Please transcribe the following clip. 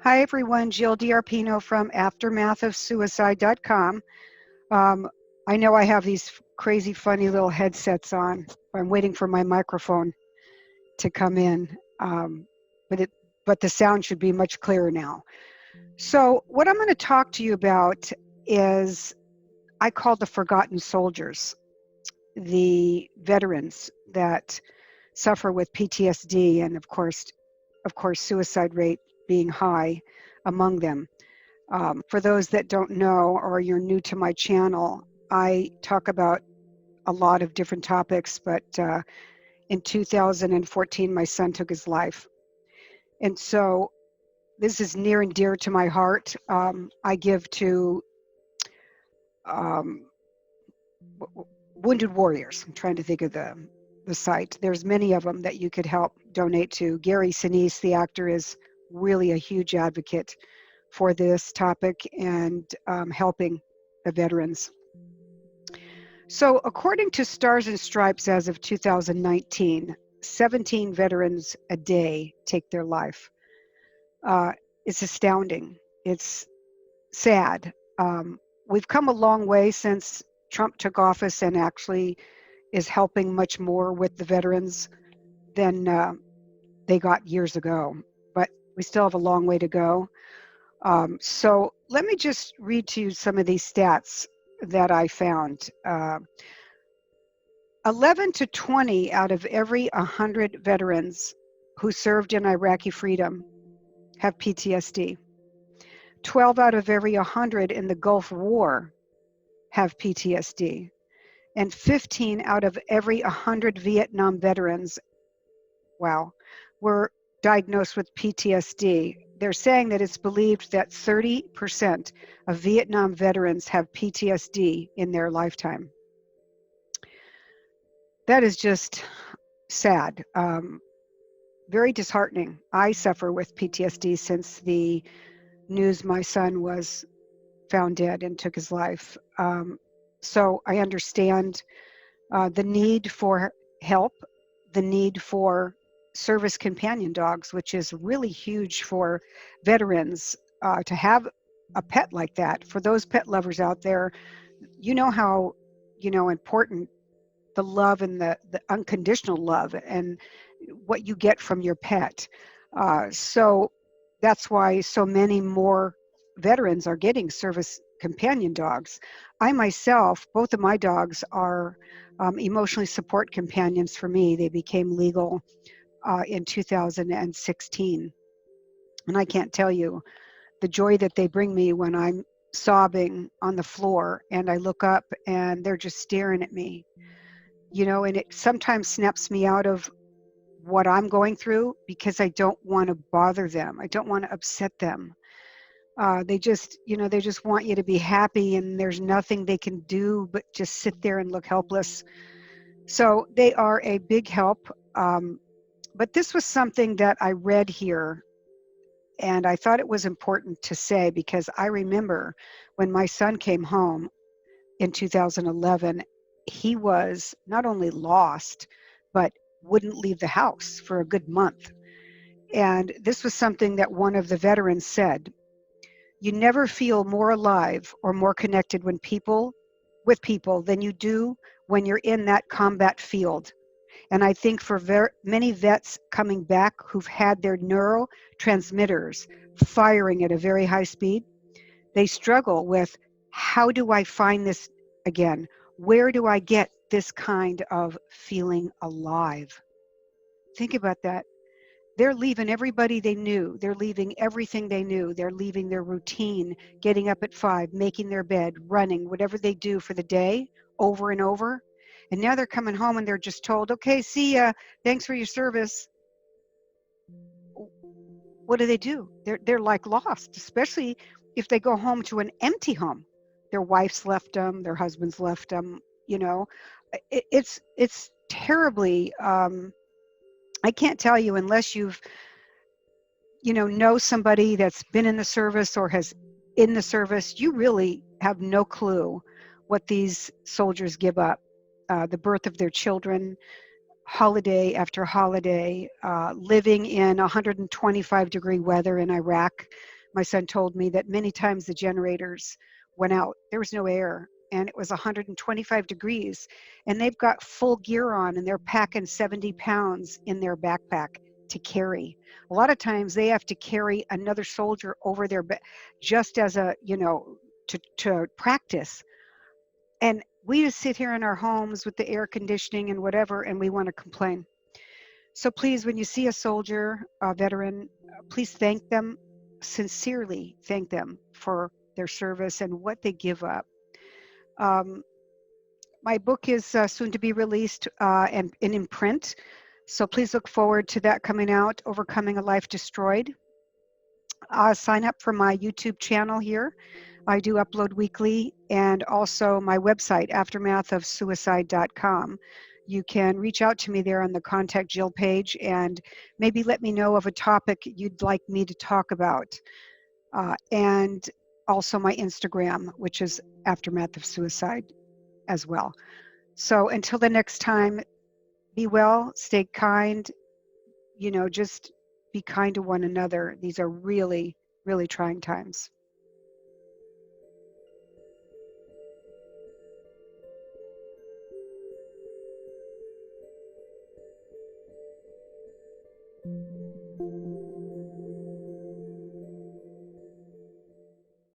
Hi everyone, Jill DiArpino from aftermathofsuicide.com. I know I have these crazy funny little headsets on. I'm waiting for my microphone to come in, but the sound should be much clearer now. So what I'm going to talk to you about is I call the forgotten soldiers, the veterans that suffer with PTSD and of course suicide rate being high among them. For those that don't know or you're new to my channel, I talk about a lot of different topics, but in 2014, my son took his life. And so this is near and dear to my heart. I give to um, Wounded Warriors. I'm trying to think of the site. There's many of them that you could help donate to. Gary Sinise, the actor, is really a huge advocate for this topic and helping the veterans. So according to Stars and Stripes, as of 2019, 17 veterans a day take their life. It's astounding. It's sad. We've come a long way since Trump took office and actually is helping much more with the veterans than they got years ago. But we still have a long way to go. So let me just read to you some of these stats that I found. 11 to 20 out of every 100 veterans who served in Iraqi freedom have PTSD. 12 out of every 100 in the Gulf War have PTSD. And 15 out of every 100 Vietnam veterans, wow, were diagnosed with PTSD. They're saying that it's believed that 30% of Vietnam veterans have PTSD in their lifetime. That is just sad, very disheartening. I suffer with PTSD since the news my son was found dead and took his life. So I understand the need for help, the need for service companion dogs, which is really huge for veterans to have a pet like that. For those pet lovers out there, you know how important the love and the unconditional love and what you get from your pet. So that's why so many more veterans are getting service companion dogs. I myself, both of my dogs are emotionally support companions for me. They became legal in 2016. And I can't tell you the joy that they bring me when I'm sobbing on the floor and I look up and they're just staring at me. And it sometimes snaps me out of what I'm going through because I don't want to bother them. I don't want to upset them. They just want you to be happy, and there's nothing they can do but just sit there and look helpless. So they are a big help. But this was something that I read here, and I thought it was important to say because I remember when my son came home in 2011, he was not only lost, but wouldn't leave the house for a good month. And this was something that one of the veterans said: you never feel more alive or more connected with people than you do when you're in that combat field. And I think for many vets coming back who've had their neurotransmitters firing at a very high speed, they struggle with, how do I find this again? Where do I get this kind of feeling alive? Think about that. They're leaving everybody they knew. They're leaving everything they knew. They're leaving their routine, getting up at 5, making their bed, running, whatever they do for the day over and over. And now they're coming home and they're just told, okay, see ya. Thanks for your service. What do? They're like lost, especially if they go home to an empty home. Their wife's left them, their husband's left them, It's terribly, I can't tell you unless you've, know somebody that's been in the service or has in the service, you really have no clue what these soldiers give up. The birth of their children, holiday after holiday, living in 125-degree weather in Iraq. My son told me that many times the generators went out. There was no air, and it was 125 degrees. And they've got full gear on, and they're packing 70 pounds in their backpack to carry. A lot of times they have to carry another soldier over their back just as a, to practice. And we just sit here in our homes with the air conditioning and whatever, and we want to complain. So please, when you see a soldier, a veteran, please thank them, sincerely thank them for their service and what they give up. My book is soon to be released and in print. So please look forward to that coming out, Overcoming a Life Destroyed. Sign up for my YouTube channel here. I do upload weekly, and also my website, aftermathofsuicide.com. You can reach out to me there on the Contact Jill page and maybe let me know of a topic you'd like me to talk about. And also my Instagram, which is Aftermath of Suicide as well. So until the next time, be well, stay kind, just be kind to one another. These are really, really trying times.